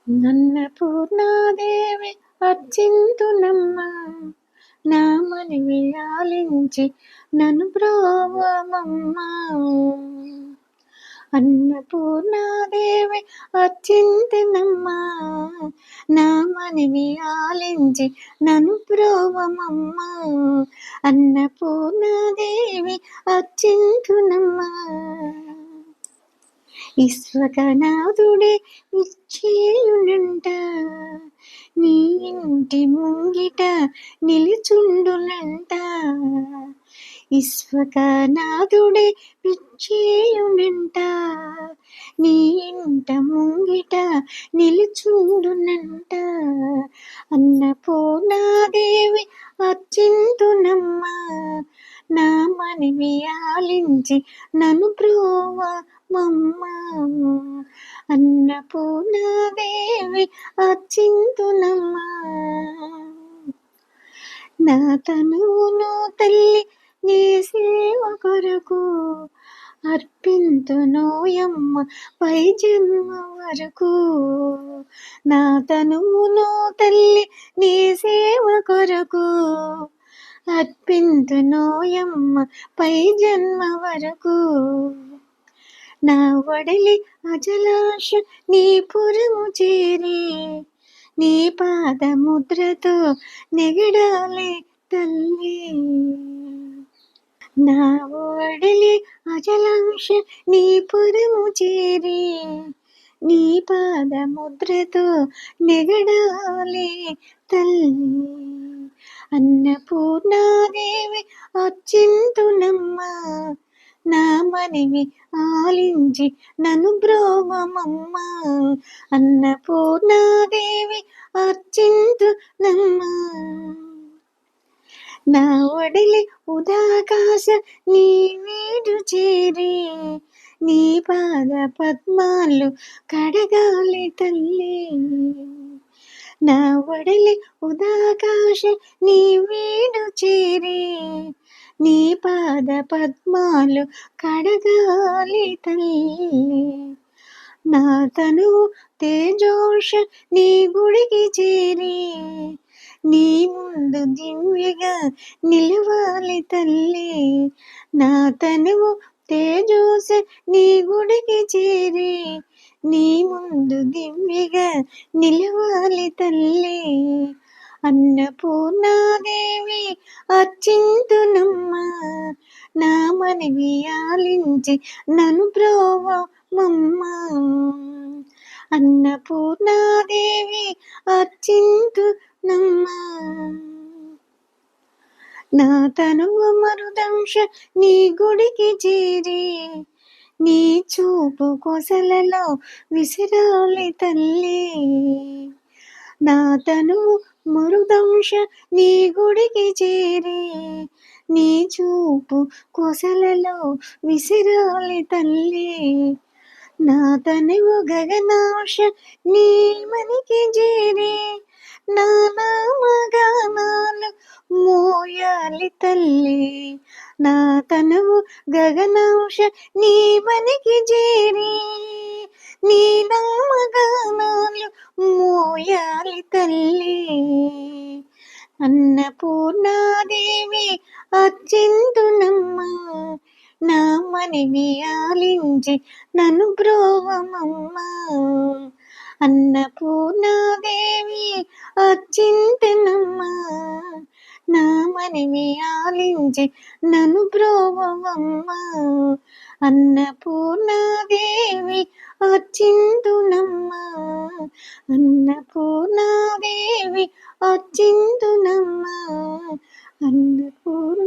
అన్నపూర్ణాదేవి అర్చింతునమ్మ, నా మనవి ఆలించి నన్ను బ్రోవమమ్మ. అన్నపూర్ణాదేవి అర్చింతునమ్మ, నా మనవి ఆలించి నన్ను బ్రోవమమ్మ. అన్నపూర్ణాదేవి అర్చింతునమ్మ, ఈశ్వరనాథుడే ఇచ్చేయునంట, నీ ఇంటి ముంగిట నిలుచుండునంట. ఈశ్వరనాథుడే ఇచ్చేయునంట, నీ ఇంట ముంగిట నిలుచుండునంట. అన్నపూర్ణాదేవి అర్చింతునమ్మ, నా మనవి ఆలించి నన్ను బ్రోవమమ్మ. అన్నపూర్ణాదేవి అర్చింతునమ్మ, నా తనువును తల్లి నీ సేవ కొరకు అర్పింతునోయమ్మ పై జన్మ వరకు. నా తనువును తల్లి నీ సేవ కొరకు అర్పింతునోయమ్మ పై జన్మ వరకు. నా వడలి అజలాశ నీ పురము చేరి, నీ పాదముద్రతో నెగడాలి తల్లి. నా వడలి అజలాంశ నీ పురము చేరి, నీ పాదముద్రతో నెగడాలి తల్లి. అన్నపూర్ణాదేవి అర్చింతునమ్మ, నా మనవి ఆలించి నన్ను బ్రోవమమ్మ. అన్నపూర్ణాదేవి అర్చింతునమ్మ, నా ఒడిలి ఉదాకాశ నీ వీడు చేరి, నీ పాద పద్మాలు కడగాలి తల్లి. నా ఒడిలి ఉదాకాశ నీ వీడు చేరి, నీ పాద పద్మాలు కడగాలి తల్లి. నా తను తేజోష నీ గుడికి చేరి, నీ ముందు దివ్యగా నిలవాలి తల్లి. నా తనువు తేజోస నీ గుడికి చేరి, నీ ముందు దివ్యగా నిలవాలి తల్లి. అన్నపూర్ణాదేవి అర్చింతునమ్మ, నా మనవి ఆలించి నన్ను బ్రోవమమ్మ. అన్నపూర్ణాదేవి అర్చింతునమ్మ, నా తనువు మరుదంశ నీ గుడికి చేరి, నీ చూపు కొసలలో విసిరాలి తల్లి. నా తనువు మరుదంశ నీ గుడికి చేరి, నీ చూపు కొసలలో విసిరాలి తల్లి. నా తనువు గగనాశ నీ మనికి చేరి, నా నామగానాలు మోయాలి తల్లి. నా తనువు గగనాంశ నీ మనికి చేరి, నీ నామగానాలు మోయాలి తల్లి. అన్నపూర్ణాదేవి అర్చింతునమ్మ, నా మనవి ఆలించి నన్ను బ్రోవమమ్మ. అన్నపూర్ణాదేవి అర్చింతునమ్మ, నా మనవి ఆలించి నన్ను బ్రోవమమ్మ. అన్నపూర్ణాదేవి అర్చింతునమ్మ, అన్నపూర్ణాదేవి అర్చింతునమ్మ. అన్నపూర్ణ